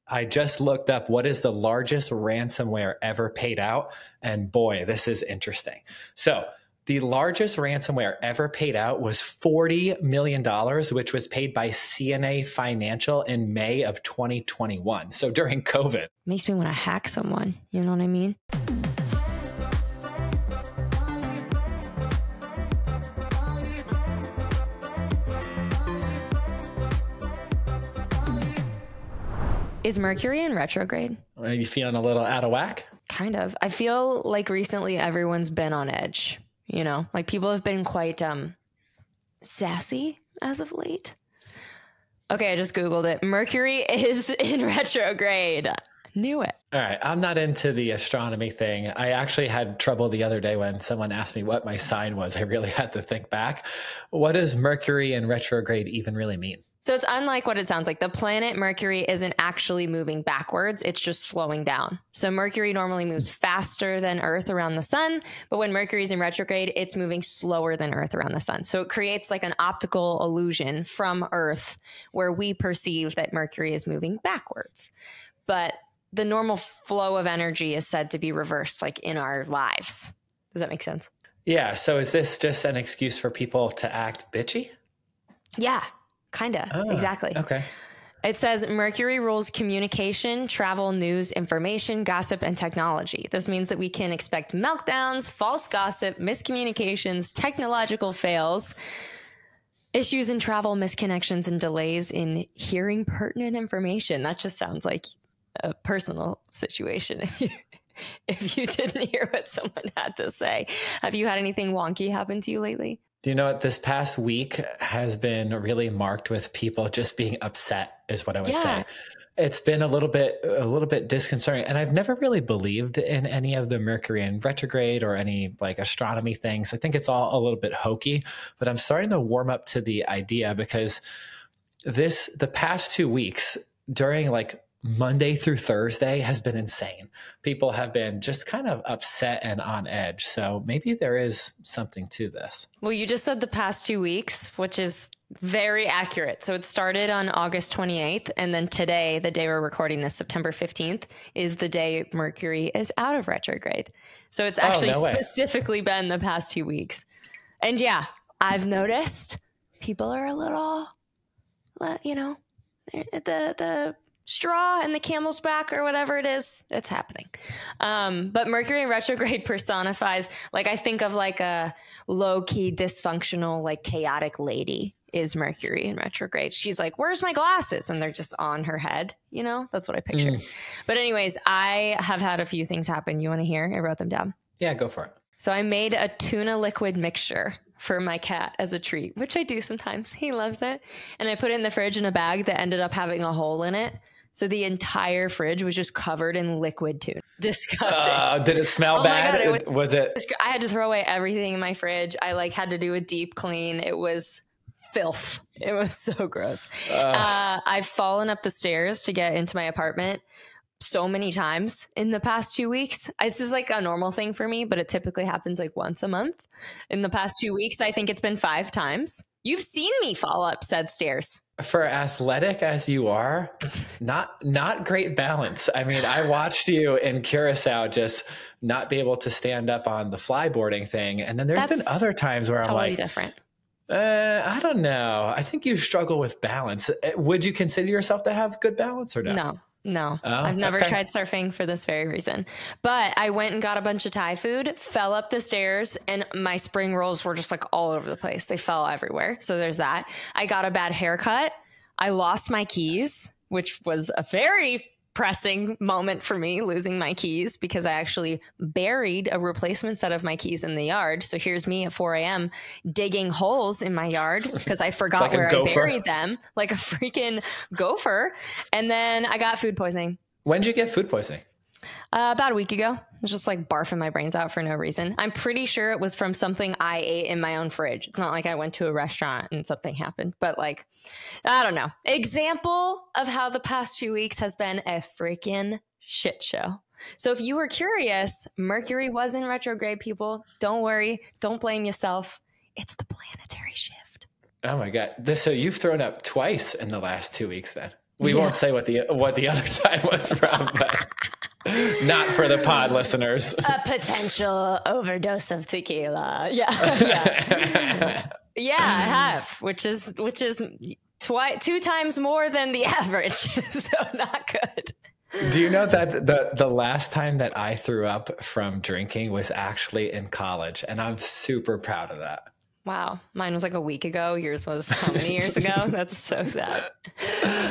I just looked up what is the largest ransomware ever paid out. And boy, this is interesting. So the largest ransomware ever paid out was $40 million, which was paid by CNA Financial in May of 2021. So during COVID. Makes me want to hack someone. You know what I mean? Is Mercury in retrograde? Are you feeling a little out of whack? Kind of. I feel like recently everyone's been on edge, you know, like people have been quite sassy as of late. Okay, I just Googled it. Mercury is in retrograde. Knew it. All right. I'm not into the astronomy thing. I actually had trouble the other day when someone asked me what my sign was. I really had to think back. What does Mercury in retrograde even really mean? So it's unlike what it sounds like. The planet Mercury isn't actually moving backwards. It's just slowing down. So Mercury normally moves faster than Earth around the sun. But when Mercury's in retrograde, it's moving slower than Earth around the sun. So it creates like an optical illusion from Earth where we perceive that Mercury is moving backwards. But the normal flow of energy is said to be reversed, like in our lives. Does that make sense? Yeah. So is this just an excuse for people to act bitchy? Yeah. Kind of. Exactly. Okay. It says Mercury rules communication, travel, news, information, gossip, and technology. This means that we can expect meltdowns, false gossip, miscommunications, technological fails, issues in travel, misconnections, and delays in hearing pertinent information. That just sounds like a personal situation. If you didn't hear what someone had to say. Have you had anything wonky happen to you lately? Do you know what? This past week has been really marked with people just being upset is what I would say. It's been a little bit disconcerting. And I've never really believed in any of the Mercury in retrograde or any like astronomy things. I think it's all a little bit hokey, but I'm starting to warm up to the idea because the past 2 weeks during like Monday through Thursday has been insane. People have been just kind of upset and on edge. So maybe there is something to this. Well, you just said the past 2 weeks, which is very accurate. So it started on August 28th. And then today, the day we're recording this, September 15th, is the day Mercury is out of retrograde. So it's actually specifically been the past 2 weeks. And yeah, I've noticed people are a little, you know, the straw and the camel's back or whatever it is, it's happening. But Mercury in retrograde personifies, like I think of like a low-key dysfunctional, like chaotic lady is Mercury in retrograde. She's like, where's my glasses? And they're just on her head. You know, that's what I picture. But anyways, I have had a few things happen. You want to hear? I wrote them down. Yeah, go for it. So I made a tuna liquid mixture for my cat as a treat, which I do sometimes. He loves it. And I put it in the fridge in a bag that ended up having a hole in it. So the entire fridge was just covered in liquid tuna. Disgusting. Did it smell bad? God, was it? I had to throw away everything in my fridge. I like had to do a deep clean. It was filth. It was so gross. I've fallen up the stairs to get into my apartment so many times in the past 2 weeks. This is like a normal thing for me, but it typically happens like once a month. In the past 2 weeks, I think it's been 5 times. You've seen me fall up said stairs. For athletic as you are, not great balance. I mean, I watched you in Curacao just not be able to stand up on the flyboarding thing. And then there's been other times where I'm like, different. I don't know. I think you struggle with balance. Would you consider yourself to have good balance or no? No, I've never tried surfing for this very reason. But I went and got a bunch of Thai food, fell up the stairs, and my spring rolls were just like all over the place. They fell everywhere. So there's that. I got a bad haircut. I lost my keys, which was a very pressing moment for me, losing my keys, because I actually buried a replacement set of my keys in the yard. So here's me at 4 a.m. digging holes in my yard because I forgot like where I buried them, like a freaking gopher. And then I got food poisoning. When did you get food poisoning? About a week ago. I was just like barfing my brains out for no reason. I'm pretty sure it was from something I ate in my own fridge. It's not like I went to a restaurant and something happened, but like, I don't know. Example of how the past 2 weeks has been a freaking shit show. So if you were curious, Mercury was in retrograde, people. Don't worry. Don't blame yourself. It's the planetary shift. Oh my God. So you've thrown up twice in the last 2 weeks then. We won't say what the other time was from, but not for the pod listeners. A potential overdose of tequila. Yeah. Yeah, I have, which is 2 times more than the average. So not good. Do you know that the last time that I threw up from drinking was actually in college, and I'm super proud of that. Wow. Mine was like a week ago. Yours was how many years ago? That's so sad.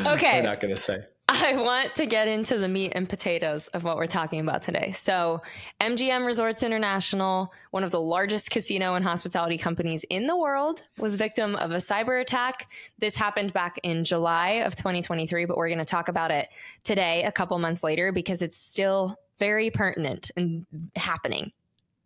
Okay. We're not going to say. I want to get into the meat and potatoes of what we're talking about today. So MGM Resorts International, one of the largest casino and hospitality companies in the world, was victim of a cyber attack. This happened back in July of 2023, but we're going to talk about it today, a couple months later, because it's still very pertinent and happening.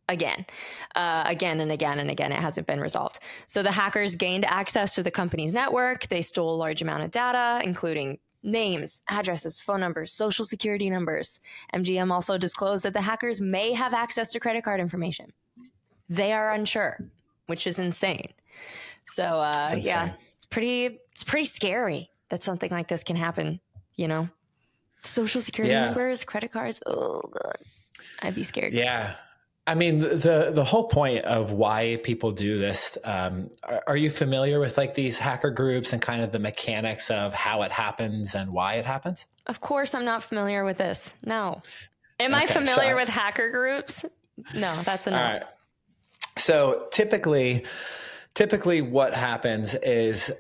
Again and again. It hasn't been resolved. So the hackers gained access to the company's network. They stole a large amount of data, including names, addresses, phone numbers, social security numbers. MGM also disclosed that the hackers may have access to credit card information. They are unsure, which is insane. So yeah, it's pretty scary that something like this can happen, you know? Social security numbers, credit cards. Oh God, I'd be scared. Yeah. I mean, the whole point of why people do this, are you familiar with like these hacker groups and kind of the mechanics of how it happens and why it happens? Of course, I'm not familiar with this. No. Am I familiar with hacker groups? No, that's a no. All right. So typically what happens is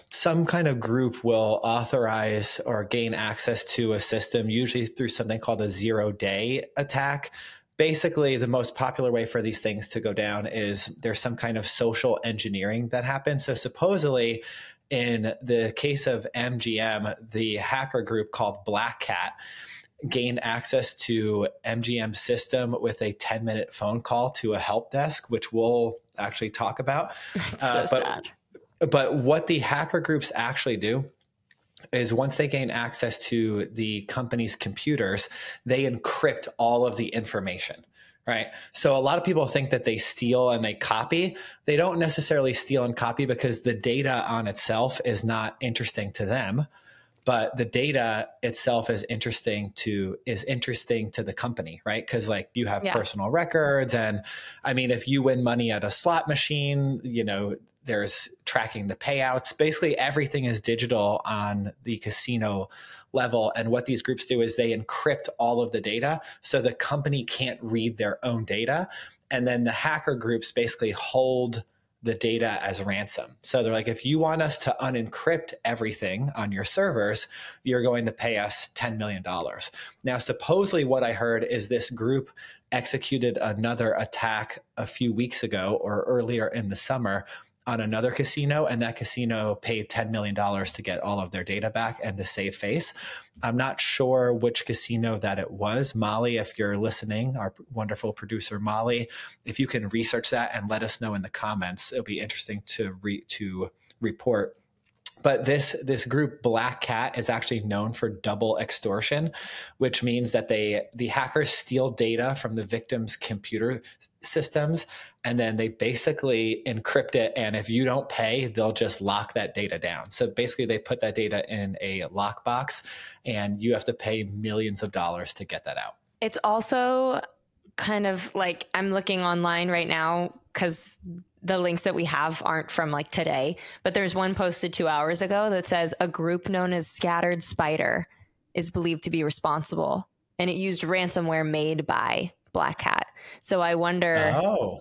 some kind of group will authorize or gain access to a system, usually through something called a 0-day attack. Basically, the most popular way for these things to go down is there's some kind of social engineering that happens. So supposedly, in the case of MGM, the hacker group called Black Cat gained access to MGM's system with a 10-minute phone call to a help desk, which we'll actually talk about. That's so sad. But what the hacker groups actually do is once they gain access to the company's computers, they encrypt all of the information, right? So a lot of people think that they steal and they copy. They don't necessarily steal and copy because the data on itself is not interesting to them, but the data itself is interesting to the company, right? Because like you have personal records, and I mean, if you win money at a slot machine, you know, there's tracking the payouts. Basically, everything is digital on the casino level. And what these groups do is they encrypt all of the data so the company can't read their own data. And then the hacker groups basically hold the data as ransom. So they're like, if you want us to unencrypt everything on your servers, you're going to pay us $10 million. Now, supposedly what I heard is this group executed another attack a few weeks ago or earlier in the summer on another casino, and that casino paid $10 million to get all of their data back and to save face. I'm not sure which casino that it was. Molly, if you're listening, our wonderful producer Molly, if you can research that and let us know in the comments, it'll be interesting to report. But this group, Black Cat, is actually known for double extortion, which means that the hackers steal data from the victim's computer systems, and then they basically encrypt it. And if you don't pay, they'll just lock that data down. So basically, they put that data in a lockbox, and you have to pay millions of dollars to get that out. It's also kind of like, I'm looking online right now because the links that we have aren't from like today, but there's one posted 2 hours ago that says a group known as Scattered Spider is believed to be responsible, and it used ransomware made by Black Cat. So I wonder,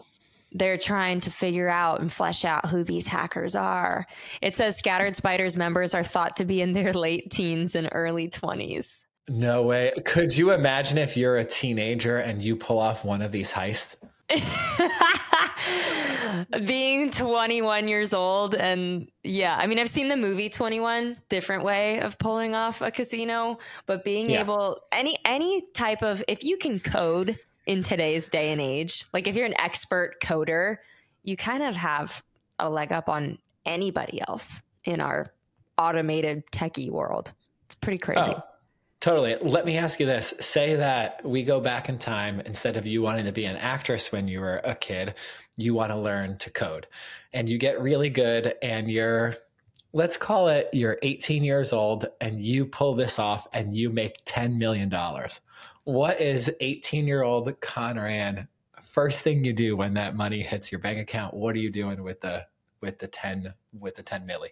they're trying to figure out and flesh out who these hackers are. It says Scattered Spider's members are thought to be in their late teens and early 20s. No way. Could you imagine if you're a teenager and you pull off one of these heists? Being 21 years old, and yeah, I mean, I've seen the movie 21, different way of pulling off a casino, but being able, any type of, if you can code in today's day and age, like if you're an expert coder, you kind of have a leg up on anybody else in our automated techie world. It's pretty crazy. Oh. Totally. Let me ask you this. Say that we go back in time. Instead of you wanting to be an actress when you were a kid, you want to learn to code, and you get really good, and you're let's call it you're 18 years old and you pull this off and you make $10 million. What is 18-year-old Conran first thing you do when that money hits your bank account? What are you doing with the 10 milli?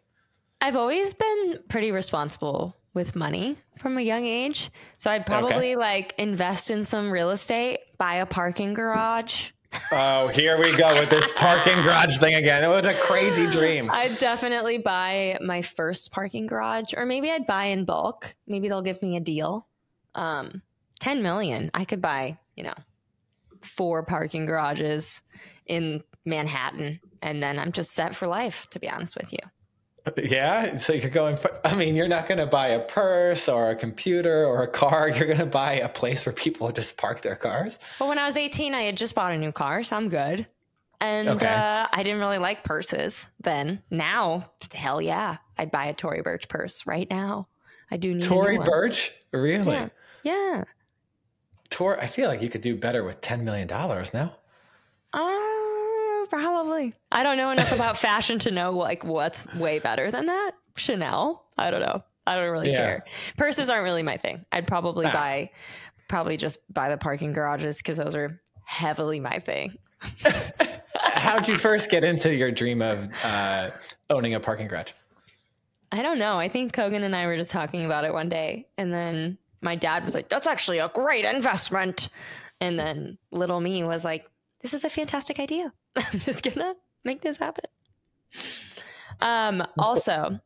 I've always been pretty responsible with money from a young age. So I'd probably like invest in some real estate, buy a parking garage. Oh, here we go with this parking garage thing again. It was a crazy dream. I'd definitely buy my first parking garage, or maybe I'd buy in bulk. Maybe they'll give me a deal. 10 million. I could buy, 4 parking garages in Manhattan, and then I'm just set for life, to be honest with you. Yeah. So you're going for, you're not going to buy a purse or a computer or a car. You're going to buy a place where people just park their cars. Well, when I was 18, I had just bought a new car, so I'm good. And I didn't really like purses then. Now, hell yeah, I'd buy a Tory Burch purse right now. I do need Tory Burch? Really? Yeah. I feel like you could do better with $10 million now. Probably. I don't know enough about fashion to know like what's way better than that. Chanel. I don't know. I don't really care. Purses aren't really my thing. I'd probably just buy the parking garages because those are heavily my thing. How'd you first get into your dream of owning a parking garage? I don't know. I think Kogan and I were just talking about it one day, and then my dad was like, "That's actually a great investment," and then little me was like, "This is a fantastic idea. I'm just gonna make this happen." Also,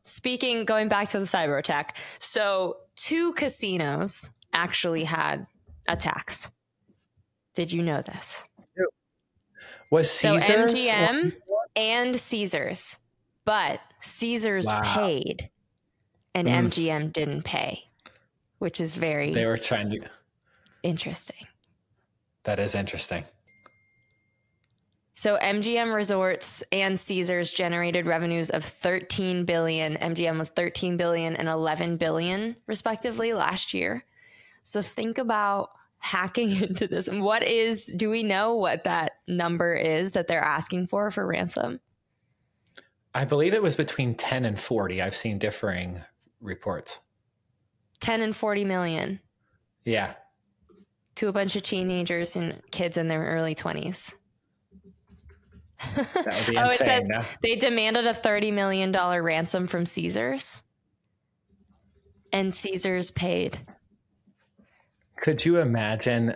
going back to the cyber attack. So 2 casinos actually had attacks. Did you know this? Was Caesars? So MGM and Caesars, but Caesars paid and MGM didn't pay, which is they were trying to interesting. That is interesting. So MGM Resorts and Caesars generated revenues of $13 billion. MGM was $13 billion and $11 billion, respectively, last year. So think about hacking into this. And do we know what that number is that they're asking for ransom? I believe it was between 10 and 40. I've seen differing reports. 10 and 40 million. Yeah. To a bunch of teenagers and kids in their early 20s. That would be insane. It says they demanded a $30 million ransom from Caesars, and Caesars paid. Could you imagine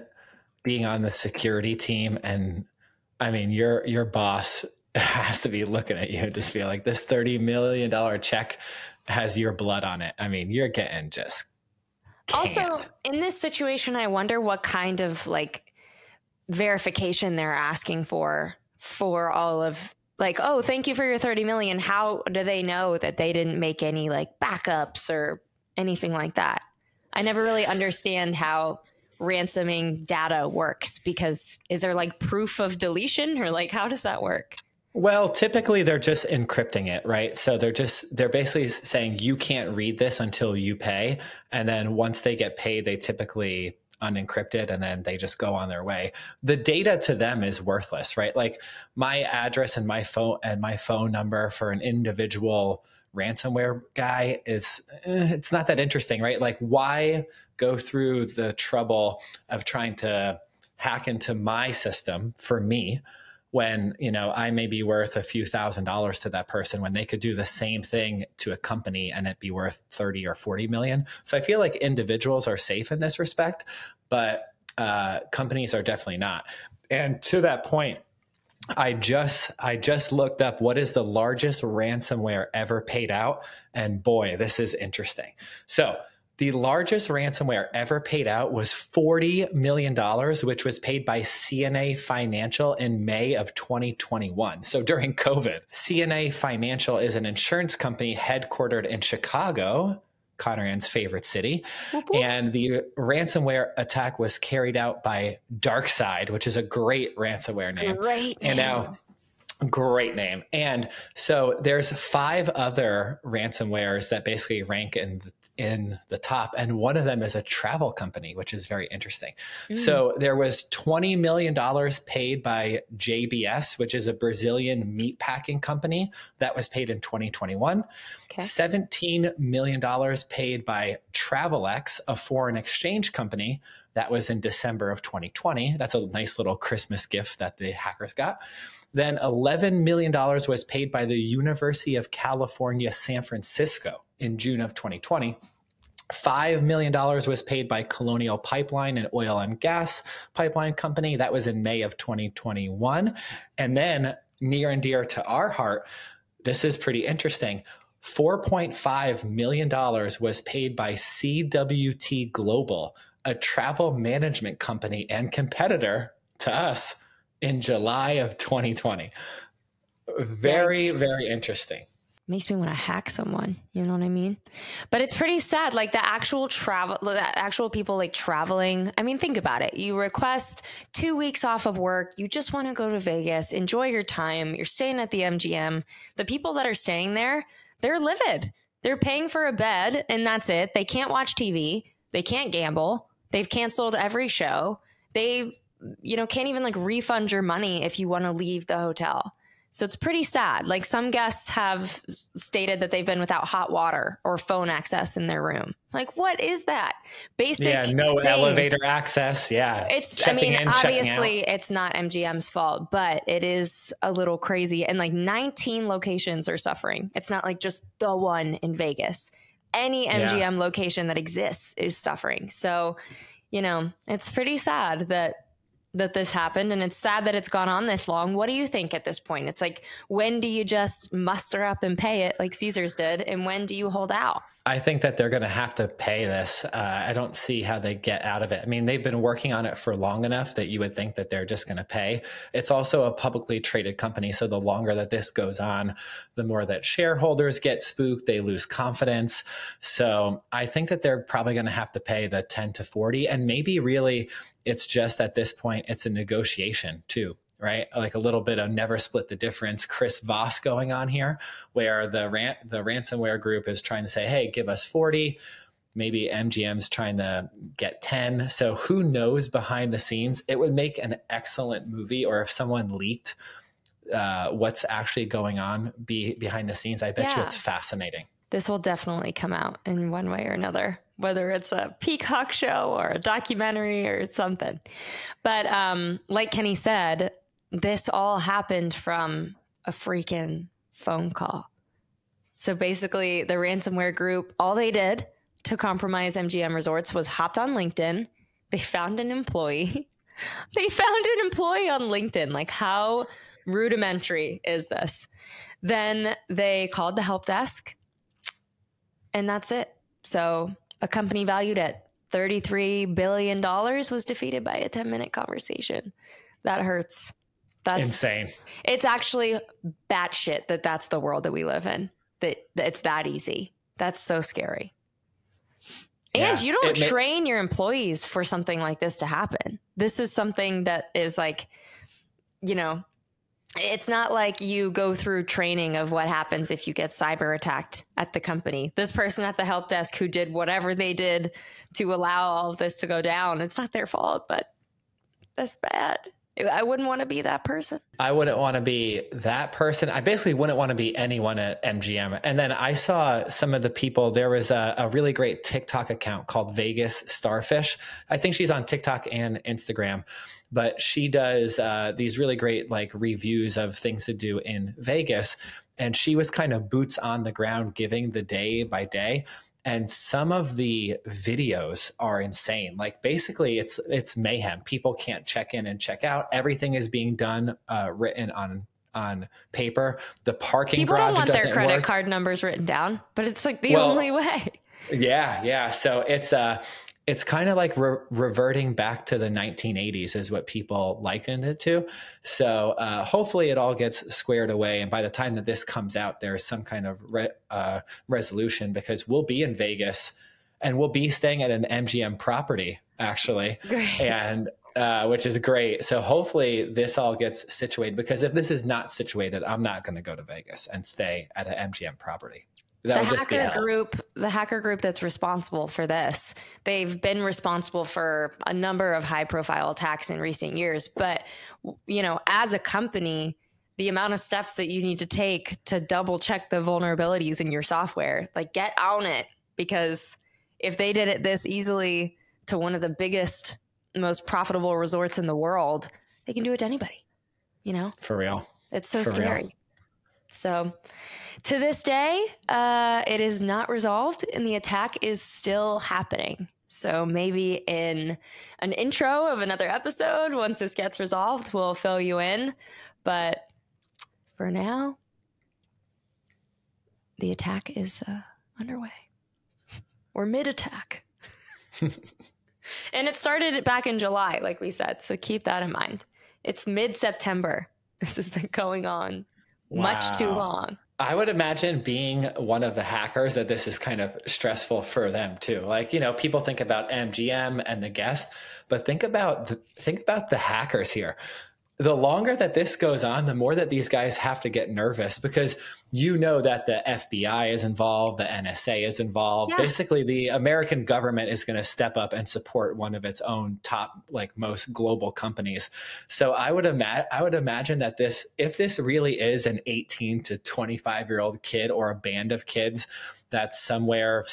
being on the security team and your boss has to be looking at you and just be like, this $30 million check has your blood on it. You're getting just canned. Also, in this situation, I wonder what kind of verification they're asking for all of oh, thank you for your 30 million. How do they know that they didn't make any backups or anything like that? I never really understand how ransoming data works, because is there proof of deletion, or how does that work? Well, typically they're just encrypting it, right? So they're basically saying you can't read this until you pay. And then once they get paid, they typically unencrypted and then they just go on their way. The data to them is worthless, right? My address and my phone number for an individual ransomware guy it's not that interesting, right? Why go through the trouble of trying to hack into my system for me when, I may be worth a few $1,000s to that person, when they could do the same thing to a company and it be worth 30 or 40 million. So I feel like individuals are safe in this respect, but companies are definitely not. And to that point, I just looked up what is the largest ransomware ever paid out. And boy, this is interesting. So the largest ransomware ever paid out was $40 million, which was paid by CNA Financial in May of 2021. So during COVID, CNA Financial is an insurance company headquartered in Chicago, Conran's favorite city. And the ransomware attack was carried out by DarkSide, which is a great ransomware name. Great name. And so there's 5 other ransomwares that basically rank in in the top. And one of them is a travel company, which is very interesting. So there was $20 million paid by JBS, which is a Brazilian meat packing company. That was paid in 2021. Okay. $17 million paid by Travelex, a foreign exchange company. That was in December of 2020. That's a nice little Christmas gift that the hackers got. Then $11 million was paid by the University of California, San Francisco in June of 2020. $5 million was paid by Colonial Pipeline, an oil and gas pipeline company. That was in May of 2021. And then near and dear to our heart, this is pretty interesting. $4.5 million was paid by CWT Global, a travel management company and competitor to us, in July of 2020. Very, very interesting. Makes me want to hack someone. You know what I mean? But it's pretty sad. Like the actual people like traveling. I mean, think about it. You request 2 weeks off of work. You just want to go to Vegas, enjoy your time. You're staying at the MGM. The people that are staying there, they're livid. They're paying for a bed and that's it. They can't watch TV. They can't gamble. They've canceled every show. They can't even like refund your money if you want to leave the hotel. So it's pretty sad. Like some guests have stated that they've been without hot water or phone access in their room. Like, what is that? Basic no things. Elevator access. Yeah. Obviously it's not MGM's fault, but it is a little crazy. And like 19 locations are suffering. It's not like just the one in Vegas. Any MGM location that exists is suffering. So, it's pretty sad that this happened, and it's sad that it's gone on this long. What do you think at this point? It's like, when do you just muster up and pay it like Caesars did, and when do you hold out? I think that they're going to have to pay this. I don't see how they get out of it. I mean, they've been working on it for long enough that you would think that they're just going to pay. It's also a publicly traded company. So the longer that this goes on, the more that shareholders get spooked, they lose confidence. So I think that they're probably going to have to pay the 10 to 40. And maybe really it's just at this point, it's a negotiation too. Right? Like a little bit of never split the difference, Chris Voss going on here, where the ransomware group is trying to say, hey, give us 40. Maybe MGM's trying to get 10. So who knows behind the scenes? It would make an excellent movie, or if someone leaked what's actually going on behind the scenes, I bet you it's fascinating. This will definitely come out in one way or another, whether it's a Peacock show or a documentary or something. But like Kenny said, this all happened from a freaking phone call. So basically, the ransomware group, all they did to compromise MGM Resorts was hopped on LinkedIn. They found an employee. On LinkedIn. Like, how rudimentary is this? Then they called the help desk, and that's it. So a company valued at $33 billion was defeated by a 10-minute conversation. That hurts. That's insane. It's actually batshit that's the world that we live in, that it's that easy. That's so scary. And you don't train your employees for something like this to happen. This is something that is like, it's not like you go through training of what happens if you get cyber attacked at the company. This person at the help desk who did whatever they did to allow all of this to go down, it's not their fault, but that's bad. I wouldn't want to be that person. I wouldn't want to be that person. I basically wouldn't want to be anyone at MGM. And then I saw some of the people. There was a really great TikTok account called Vegas Starfish. I think she's on TikTok and Instagram, but she does these really great like reviews of things to do in Vegas. And she was kind of boots on the ground, giving the day by day. And some of the videos are insane. Like basically it's mayhem. People can't check in and check out. Everything is being done, written on paper. The parking garage doesn't work. People don't want their credit card numbers written down, but it's like the only way. Yeah. So it's kind of like reverting back to the 1980s is what people likened it to. So hopefully it all gets squared away. And by the time that this comes out, there's some kind of resolution, because we'll be in Vegas and we'll be staying at an MGM property, actually. Great. And which is great. So hopefully this all gets situated, because if this is not situated, I'm not going to go to Vegas and stay at an MGM property. That would just be hell. The hacker group that's responsible for this, they've been responsible for a number of high profile attacks in recent years. But, as a company, the amount of steps that you need to take to double check the vulnerabilities in your software, like get on it, because if they did it this easily to one of the biggest, most profitable resorts in the world, they can do it to anybody, For real. It's so scary. Real. So to this day, it is not resolved and the attack is still happening. So maybe in an intro of another episode, once this gets resolved, we'll fill you in. But for now, the attack is underway. We're mid-attack. And it started back in July, like we said. So keep that in mind. It's mid-September. This has been going on. Wow. Much too long. I would imagine being one of the hackers that this is kind of stressful for them too. Like, people think about MGM and the guest, but think about the hackers here. The longer that this goes on, the more that these guys have to get nervous, because that the FBI is involved, the NSA is involved. Yeah. Basically, the American government is going to step up and support one of its own top, most global companies. So I would imagine that if this really is an 18 to 25-year-old kid or a band of kids that's somewhere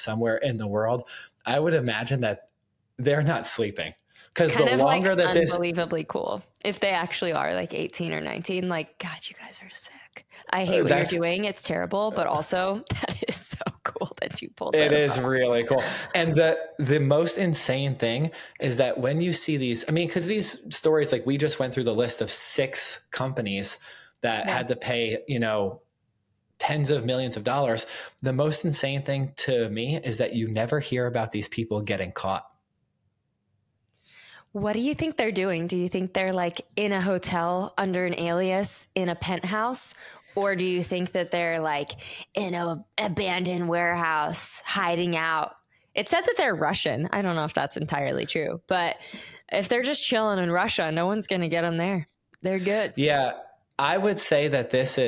in the world, I would imagine that they're not sleeping. Because the longer that this, unbelievably cool. If they actually are 18 or 19, God, you guys are sick. I hate what you're doing. It's terrible, but also that is so cool that you pulled it. It is really cool. And the most insane thing is that when you see these, because these stories, we just went through the list of 6 companies that had to pay, tens of millions of dollars. The most insane thing to me is that you never hear about these people getting caught. What do you think they're doing? Do you think they're in a hotel under an alias in a penthouse? Or do you think that they're in an abandoned warehouse hiding out? It said that they're Russian. I don't know if that's entirely true, but if they're just chilling in Russia, no one's going to get them there. They're good. Yeah. I would say that this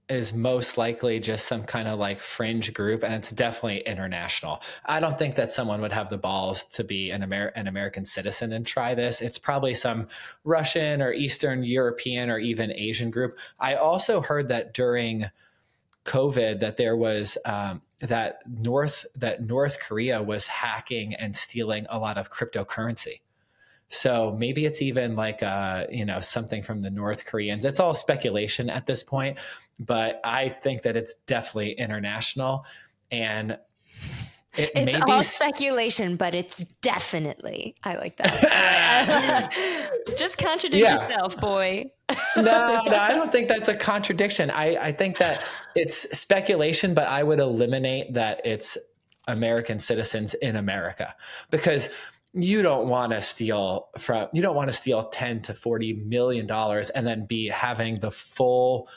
is most likely just some kind of fringe group, and it's definitely international. I don't think that someone would have the balls to be an American citizen and try this. It's probably some Russian or Eastern European or even Asian group. I also heard that during COVID that there was that North Korea was hacking and stealing a lot of cryptocurrency. So maybe it's even something from the North Koreans. It's all speculation at this point, but I think that it's definitely international, and it's all speculation, but it's definitely. I like that. Just contradict yourself, boy. No, I don't think that's a contradiction. I think that it's speculation, but I would eliminate that it's American citizens in America, because you don't want to steal 10 to $40 million and then be having the full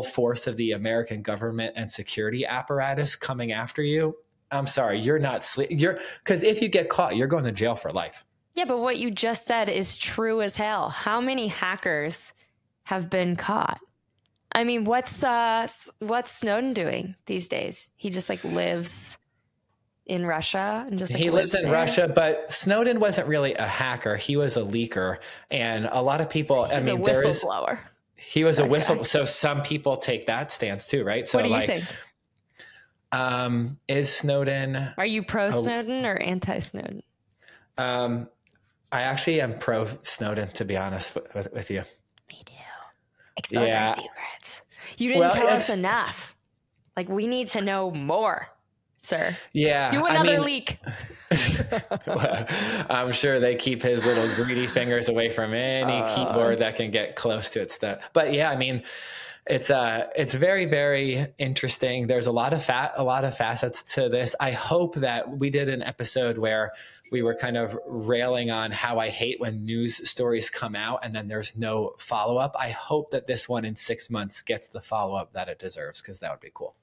force of the American government and security apparatus coming after you. I'm sorry, you're not because if you get caught, you're going to jail for life. Yeah, but what you just said is true as hell. How many hackers have been caught? What's Snowden doing these days? He just lives in Russia and just he lives in there. Russia, but Snowden wasn't really a hacker. He was a leaker, and a lot of a whistleblower. He was a whistle. So some people take that stance too, right? So what do you think? Is Snowden? Are you pro Snowden or anti Snowden? I actually am pro Snowden, to be honest with you. Me too. Expose our secrets. You didn't tell us enough. We need to know more. Sir. Yeah. Do another leak. Well, I'm sure they keep his little greedy fingers away from any keyboard that can get close to its stuff. But yeah, it's very, very interesting. There's a lot of facets to this. I hope that we did an episode where we were kind of railing on how I hate when news stories come out and then there's no follow-up. I hope that this one in 6 months gets the follow-up that it deserves, because that would be cool.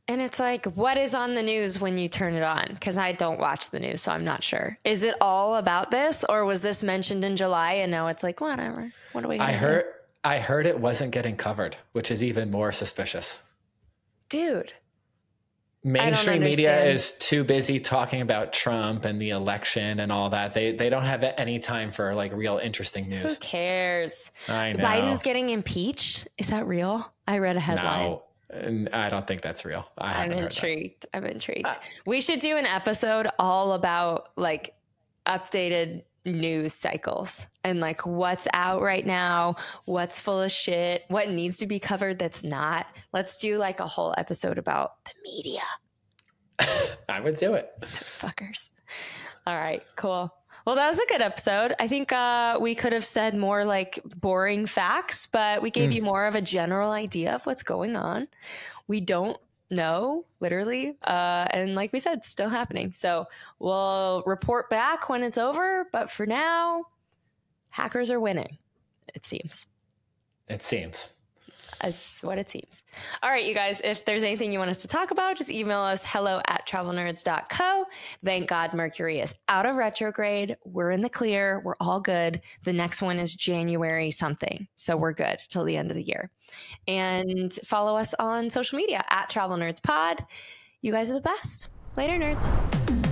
And it's what is on the news when you turn it on? Because I don't watch the news, so I'm not sure. Is it all about this, or was this mentioned in July and now it's whatever? What are we going to do? I heard it wasn't getting covered, which is even more suspicious. Dude. Mainstream media is too busy talking about Trump and the election and all that. They don't have any time for like real interesting news. Who cares? I know. Biden's getting impeached. Is that real? I read a headline. No, I don't think that's real. I'm intrigued. We should do an episode all about like updated news cycles and like what's out right now, what's full of shit, what needs to be covered that's not. Let's do like a whole episode about the media. I would do it. Those fuckers. All right, cool. Well, that was a good episode. I think we could have said more like boring facts, but we gave you more of a general idea of what's going on. We don't know, literally. And like we said, still happening. So we'll report back when it's over. But for now, hackers are winning, it seems. It seems. That's what it seems. All right, you guys, if there's anything you want us to talk about, just email us hello@travelnerds.co. Thank God Mercury is out of retrograde. We're in the clear. We're all good. The next one is January something. So we're good till the end of the year. And follow us on social media @TravelNerdsPod. You guys are the best. Later, nerds.